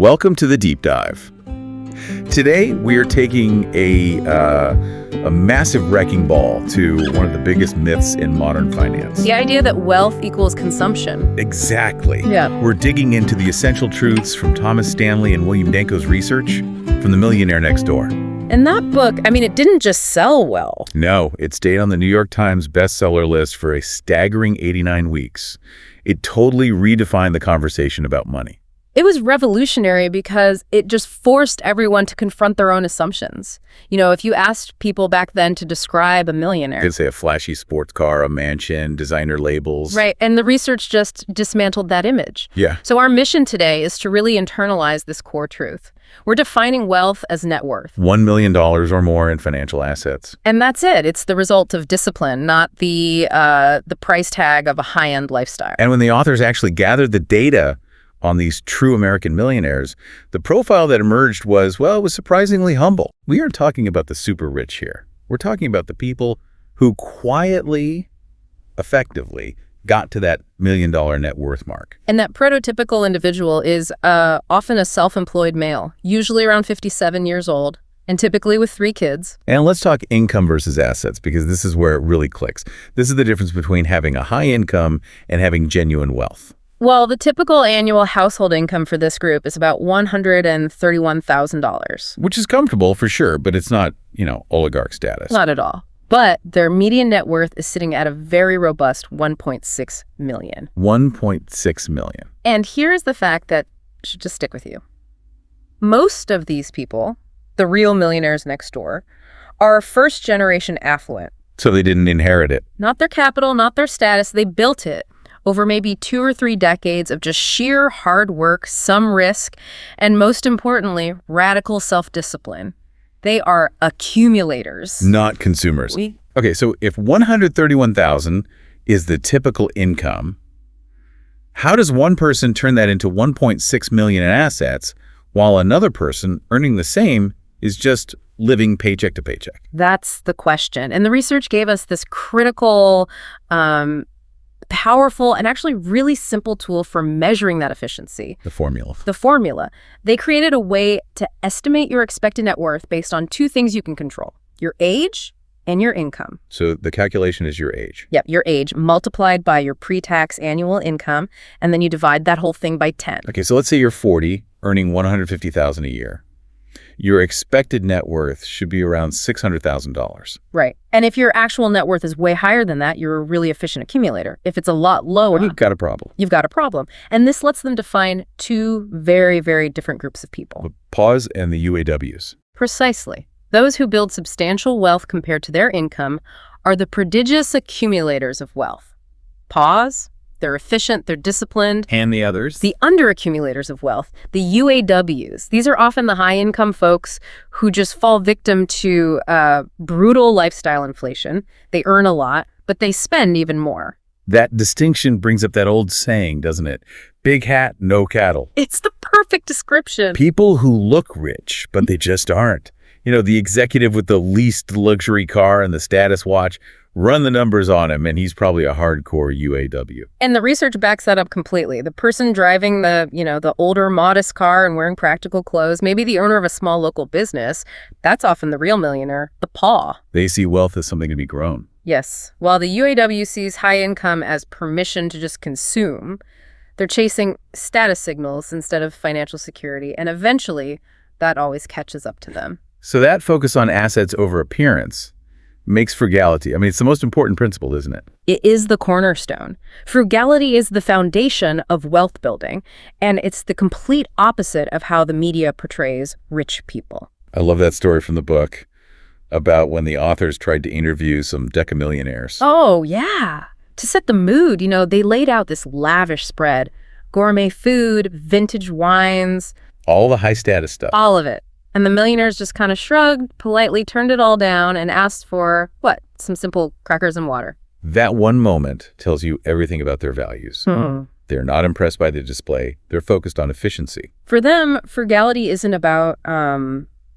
Welcome to the Deep Dive. Today, we are taking a massive wrecking ball to one of the biggest myths in modern finance. The idea that wealth equals consumption. Exactly. Yeah. We're digging into the essential truths from Thomas Stanley and William Danko's research from the Millionaire Next Door. And that book, it didn't just sell well. No, it stayed on the New York Times bestseller list for a staggering 89 weeks. It totally redefined the conversation about money. It was revolutionary because it just forced everyone to confront their own assumptions. If you asked people back then to describe a millionaire. They'd say a flashy sports car, a mansion, designer labels. Right, and the research just dismantled that image. Yeah. So our mission today is to really internalize this core truth. We're defining wealth as net worth. $1 million or more in financial assets. And that's it. It's the result of discipline, not the price tag of a high-end lifestyle. And when the authors actually gathered the data on these true American millionaires, the profile that emerged was surprisingly humble. We aren't talking about the super rich here. We're talking about the people who quietly, effectively, got to that $1 million net worth mark. And that prototypical individual is often a self-employed male, usually around 57 years old, and typically with 3 kids. And let's talk income versus assets, because this is where it really clicks. This is the difference between having a high income and having genuine wealth. Well, the typical annual household income for this group is about $131,000. Which is comfortable for sure, but it's not, oligarch status. Not at all. But their median net worth is sitting at a very robust $1.6 million. $1.6 million. And here's the fact that should just stick with you. Most of these people, the real millionaires next door, are first-generation affluent. So they didn't inherit it. Not their capital, not their status. They built it over maybe 2 or 3 decades of just sheer hard work, some risk, and most importantly, radical self-discipline. They are accumulators. Not consumers. Okay, so if $131,000 is the typical income, how does one person turn that into $1.6 million in assets while another person earning the same is just living paycheck to paycheck? That's the question. And the research gave us this critical, powerful, and actually really simple tool for measuring that efficiency. The formula. The formula. They created a way to estimate your expected net worth based on 2 things you can control: your age and your income. So the calculation is your age. Yep, your age multiplied by your pre-tax annual income, and then you divide that whole thing by 10. Okay, so let's say you're 40, earning $150,000 a year. Your expected net worth should be around $600,000. Right. And if your actual net worth is way higher than that, you're a really efficient accumulator. If it's a lot lower, you've got a problem. You've got a problem. And this lets them define 2 very, very different groups of people. The PAWs and the UAWs. Precisely. Those who build substantial wealth compared to their income are the prodigious accumulators of wealth. PAWs, they're efficient, they're disciplined. And the others? The underaccumulators of wealth, the UAWs. These are often the high-income folks who just fall victim to brutal lifestyle inflation. They earn a lot, but they spend even more. That distinction brings up that old saying, doesn't it? Big hat, no cattle. It's the perfect description. People who look rich, but they just aren't. The executive with the least luxury car and the status watch, run the numbers on him, and he's probably a hardcore UAW. And the research backs that up completely. The person driving the older, modest car and wearing practical clothes, maybe the owner of a small local business, that's often the real millionaire, the PAW. They see wealth as something to be grown. Yes. While the UAW sees high income as permission to just consume, they're chasing status signals instead of financial security, and eventually that always catches up to them. So that focus on assets over appearance makes frugality. It's the most important principle, isn't it? It is the cornerstone. Frugality is the foundation of wealth building, and it's the complete opposite of how the media portrays rich people. I love that story from the book about when the authors tried to interview some decamillionaires. Oh, yeah. To set the mood, they laid out this lavish spread. Gourmet food, vintage wines. All the high status stuff. All of it. And the millionaires just kind of shrugged, politely turned it all down, and asked for, some simple crackers and water. That one moment tells you everything about their values. Mm-hmm. They're not impressed by the display. They're focused on efficiency. For them, frugality isn't about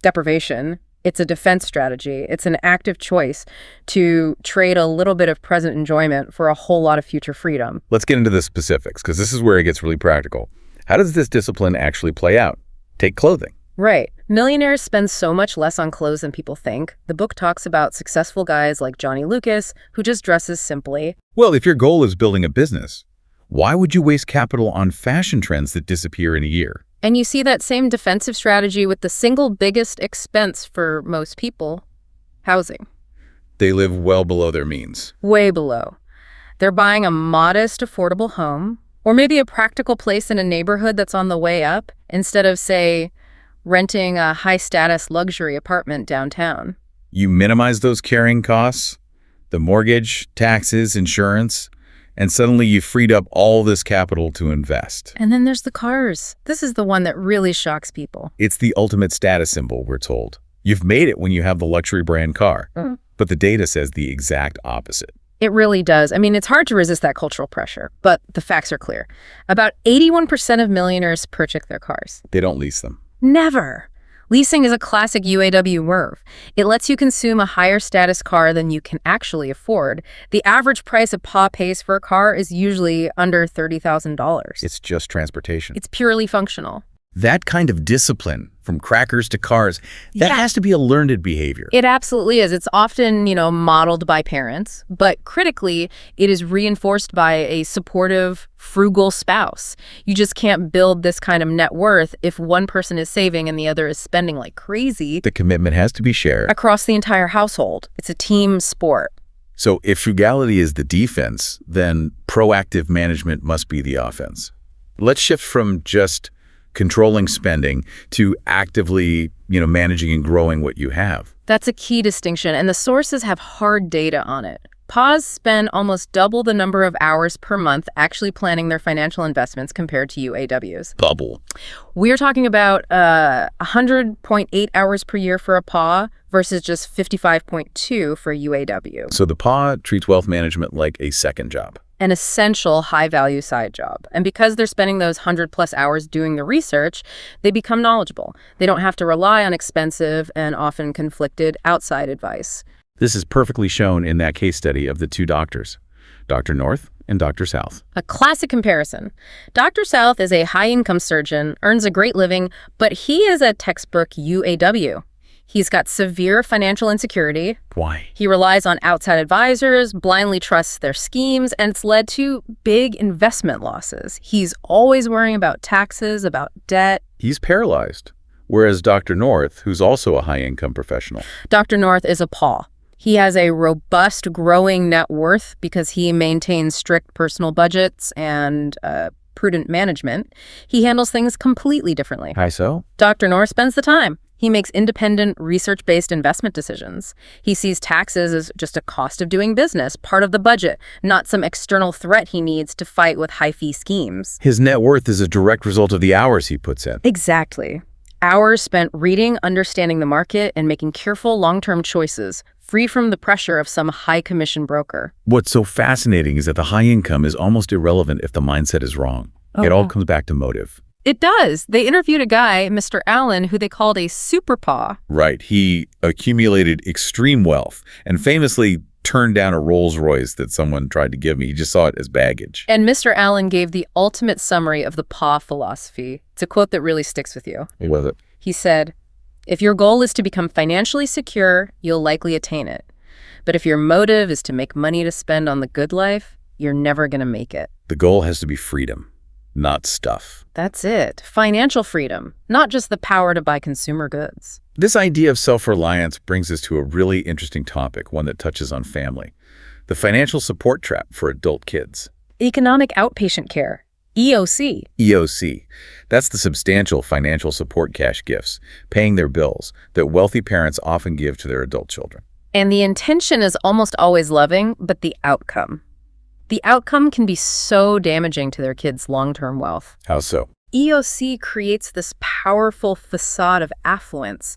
deprivation. It's a defense strategy. It's an active choice to trade a little bit of present enjoyment for a whole lot of future freedom. Let's get into the specifics, because this is where it gets really practical. How does this discipline actually play out? Take clothing. Right. Millionaires spend so much less on clothes than people think. The book talks about successful guys like Johnny Lucas, who just dresses simply. Well, if your goal is building a business, why would you waste capital on fashion trends that disappear in a year? And you see that same defensive strategy with the single biggest expense for most people, housing. They live well below their means. Way below. They're buying a modest, affordable home, or maybe a practical place in a neighborhood that's on the way up, instead of, say, renting a high-status luxury apartment downtown. You minimize those carrying costs, the mortgage, taxes, insurance, and suddenly you've freed up all this capital to invest. And then there's the cars. This is the one that really shocks people. It's the ultimate status symbol, we're told. You've made it when you have the luxury brand car. But the data says the exact opposite. It really does. I mean, it's hard to resist that cultural pressure, but the facts are clear. About 81% of millionaires purchase their cars. They don't lease them. Never. Leasing is a classic UAW move. It lets you consume a higher status car than you can actually afford. The average price a Pa pays for a car is usually under $30,000. It's just transportation. It's purely functional. That kind of discipline, from crackers to cars, that has to be a learned behavior. It absolutely is. It's often, modeled by parents, but critically, it is reinforced by a supportive, frugal spouse. You just can't build this kind of net worth if one person is saving and the other is spending like crazy. The commitment has to be shared. Across the entire household. It's a team sport. So if frugality is the defense, then proactive management must be the offense. Let's shift from just controlling spending to actively, managing and growing what you have. That's a key distinction, and the sources have hard data on it. PAs spend almost double the number of hours per month actually planning their financial investments compared to UAWs. Double. We're talking about 100.8 hours per year for a PA versus just 55.2 for UAW. So the PA treats wealth management like a second job. An essential high-value side job. And because they're spending those 100-plus hours doing the research, they become knowledgeable. They don't have to rely on expensive and often conflicted outside advice. This is perfectly shown in that case study of the two doctors, Dr. North and Dr. South. A classic comparison. Dr. South is a high-income surgeon, earns a great living, but he is a textbook UAW. He's got severe financial insecurity. Why? He relies on outside advisors, blindly trusts their schemes, and it's led to big investment losses. He's always worrying about taxes, about debt. He's paralyzed. Whereas Dr. North, who's also a high-income professional. Dr. North is a PA. He has a robust, growing net worth because he maintains strict personal budgets and prudent management. He handles things completely differently. How so? Dr. North spends the time. He makes independent, research-based investment decisions. He sees taxes as just a cost of doing business, part of the budget, not some external threat he needs to fight with high-fee schemes. His net worth is a direct result of the hours he puts in. Exactly. Hours spent reading, understanding the market, and making careful long-term choices, free from the pressure of some high-commission broker. What's so fascinating is that the high income is almost irrelevant if the mindset is wrong. It all comes back to motive. It does. They interviewed a guy, Mr. Allen, who they called a super PA. Right. He accumulated extreme wealth and famously turned down a Rolls Royce that someone tried to give me. He just saw it as baggage. And Mr. Allen gave the ultimate summary of the PA philosophy. It's a quote that really sticks with you. What was it? He said, "If your goal is to become financially secure, you'll likely attain it. But if your motive is to make money to spend on the good life, you're never going to make it." The goal has to be freedom, not stuff. That's it. Financial freedom, not just the power to buy consumer goods. This idea of self-reliance brings us to a really interesting topic, one that touches on family. The financial support trap for adult kids. Economic outpatient care, EOC. EOC. That's the substantial financial support cash gifts, paying their bills, that wealthy parents often give to their adult children. And the intention is almost always loving, but the outcome can be so damaging to their kids' long-term wealth. How so? EOC creates this powerful facade of affluence.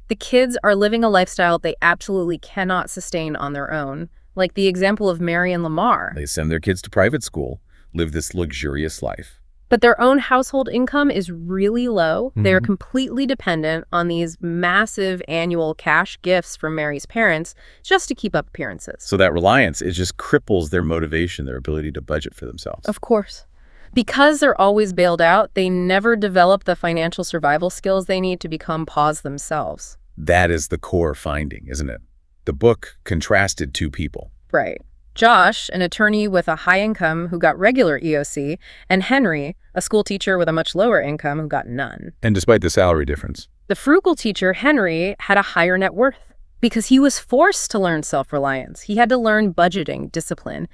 The kids are living a lifestyle they absolutely cannot sustain on their own, like the example of Mary and Lamar. They send their kids to private school, live this luxurious life. But their own household income is really low. They're completely dependent on these massive annual cash gifts from Mary's parents just to keep up appearances. So that reliance, it just cripples their motivation, their ability to budget for themselves. Of course. Because they're always bailed out, they never develop the financial survival skills they need to become paws themselves. That is the core finding, isn't it? The book contrasted two people. Right. Josh, an attorney with a high income who got regular EOC, and Henry, a school teacher with a much lower income who got none. And despite the salary difference. The frugal teacher, Henry, had a higher net worth because he was forced to learn self-reliance. He had to learn budgeting, discipline.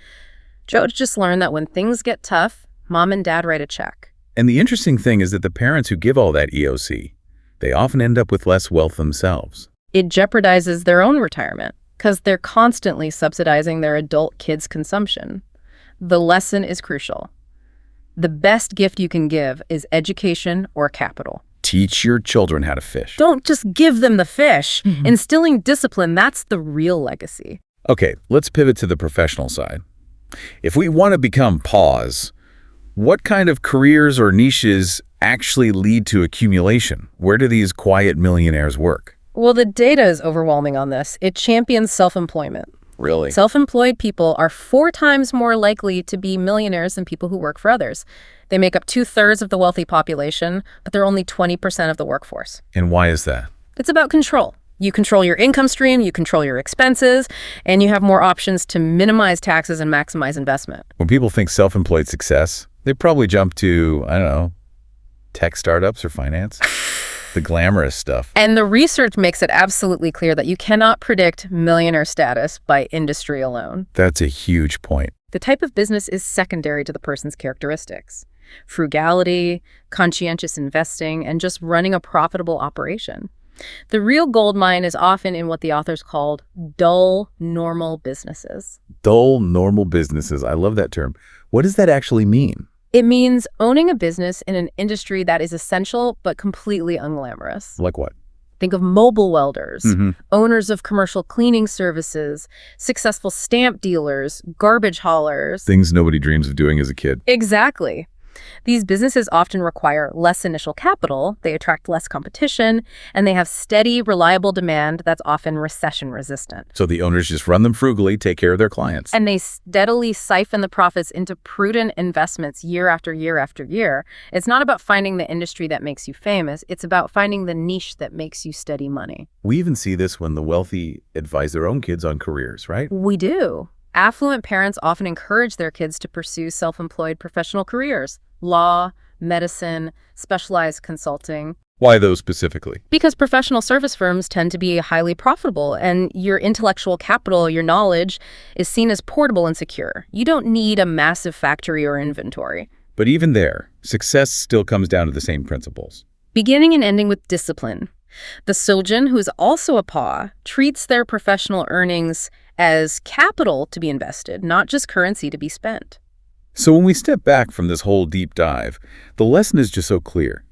Joe just learned that when things get tough, mom and dad write a check. And the interesting thing is that the parents who give all that EOC, they often end up with less wealth themselves. It jeopardizes their own retirement because they're constantly subsidizing their adult kids' consumption. The lesson is crucial. The best gift you can give is education or capital. Teach your children how to fish. Don't just give them the fish. Instilling discipline, that's the real legacy. Okay, let's pivot to the professional side. If we want to become paws, what kind of careers or niches actually lead to accumulation? Where do these quiet millionaires work? Well, the data is overwhelming on this. It champions self-employment. Really? Self-employed people are 4 times more likely to be millionaires than people who work for others. They make up 2/3 of the wealthy population, but they're only 20% of the workforce. And why is that? It's about control. You control your income stream, you control your expenses, and you have more options to minimize taxes and maximize investment. When people think self-employed success, they probably jump to, I don't know, tech startups or finance. The glamorous stuff. And the research makes it absolutely clear that you cannot predict millionaire status by industry alone. That's a huge point. The type of business is secondary to the person's characteristics. Frugality, conscientious investing, and just running a profitable operation. The real gold mine is often in what the authors called dull, normal businesses. Dull, normal businesses. I love that term. What does that actually mean? It means owning a business in an industry that is essential but completely unglamorous. Like what? Think of mobile welders, owners of commercial cleaning services, successful stamp dealers, garbage haulers. Things nobody dreams of doing as a kid. Exactly. These businesses often require less initial capital, they attract less competition, and they have steady, reliable demand that's often recession-resistant. So the owners just run them frugally, take care of their clients. And they steadily siphon the profits into prudent investments year after year after year. It's not about finding the industry that makes you famous, it's about finding the niche that makes you steady money. We even see this when the wealthy advise their own kids on careers, right? We do. Affluent parents often encourage their kids to pursue self-employed professional careers. Law, medicine, specialized consulting. Why those specifically? Because professional service firms tend to be highly profitable, and your intellectual capital, your knowledge, is seen as portable and secure. You don't need a massive factory or inventory. But even there, success still comes down to the same principles. Beginning and ending with discipline. The Sojin, who is also a paw, treats their professional earnings as capital to be invested, not just currency to be spent. So when we step back from this whole deep dive, the lesson is just so clear.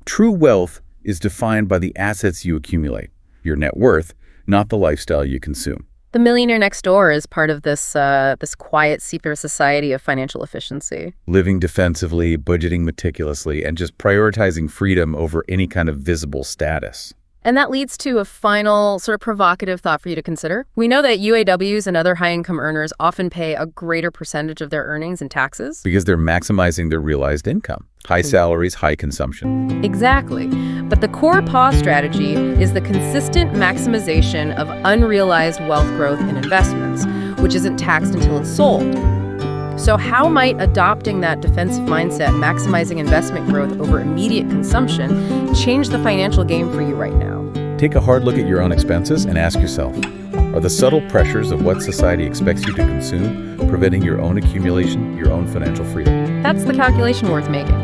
True wealth is defined by the assets you accumulate, your net worth, not the lifestyle you consume. The Millionaire Next Door is part of this quiet secret society of financial efficiency. Living defensively, budgeting meticulously, and just prioritizing freedom over any kind of visible status. And that leads to a final sort of provocative thought for you to consider. We know that UAWs and other high-income earners often pay a greater percentage of their earnings in taxes. Because they're maximizing their realized income. High salaries, high consumption. Exactly. But the core PAW strategy is the consistent maximization of unrealized wealth growth in investments, which isn't taxed until it's sold. So how might adopting that defensive mindset, maximizing investment growth over immediate consumption, change the financial game for you right now? Take a hard look at your own expenses and ask yourself, are the subtle pressures of what society expects you to consume preventing your own accumulation, your own financial freedom? That's the calculation worth making.